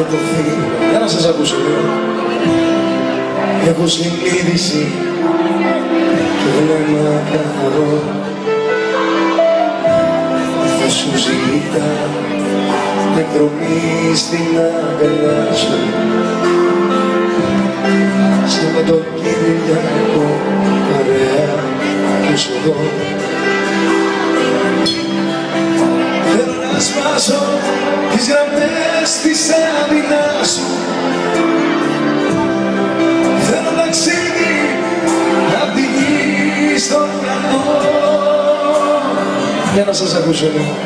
και το φίλο. Για να σας ακούσω λίγο. Έχω συνείδηση και βλέμμα καθαρό. Θα σου ζητά εκδρομή στην αγκαλιά σου. Σαββατοκύριακο παρέα που σου δω. Θέλω να σπάσω τις γραμμές της άμυνας σου. Θέλω ταξίδι απ' τη γη στον ουρανό. Για να σας ακούσω λίγο.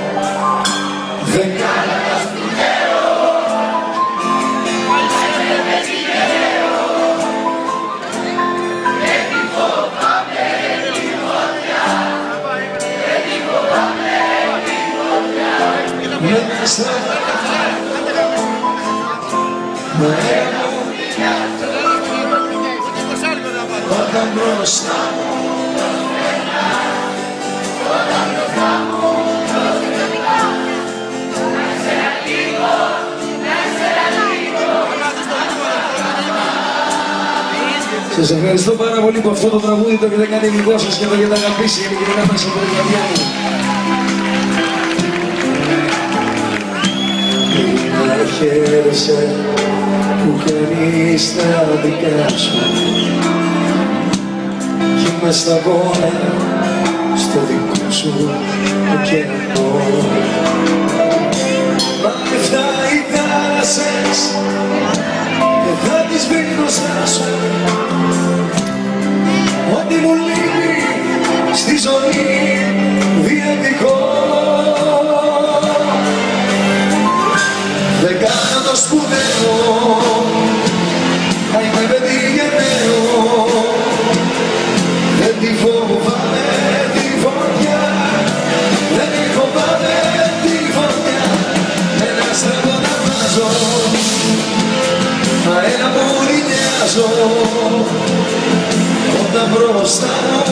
Όταν μπροστά μου σας ευχαριστώ πάρα πολύ που αυτό το τραγούδι το έχετε κάνει δικό σας και το έχετε αγαπήσει ειλικρινά μέσα από την καρδιά μου. Χαίρεσαι που κάνεις τα δικά σου κι είμαι σταγόνα στο δικό σου ωκεανό. Μα αυτά οι θάλασσες και θα τις βρει μπροστά σου. Ό,τι μου λείπει στη ζωή διαιτικό. Δεν κάνω το σπουδαίο, μα είμαι παιδί γενναίο. Δεν τη φοβάμαι τη φωτιά, δεν τη φοβάμαι τη φωτιά. Ένα στρατό να βάζω, αέρα που ουρινιάζω. Όταν μπροστά μου